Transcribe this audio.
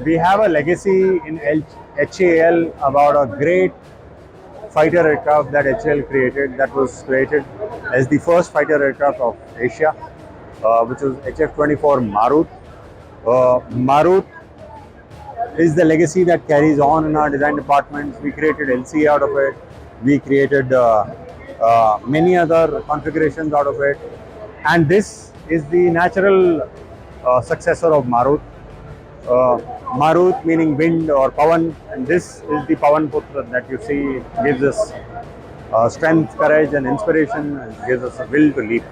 We have a legacy in HAL about a great fighter aircraft that HAL created, that was created as the first fighter aircraft of Asia, which was HF-24 Marut. Marut is the legacy that carries on in our design departments. We created LC out of it. We created many other configurations out of it. And this is the natural successor of Marut. Marut meaning wind or Pavan, and this is the Pavan Putra that you see, gives us strength, courage, and inspiration, and gives us a will to lead.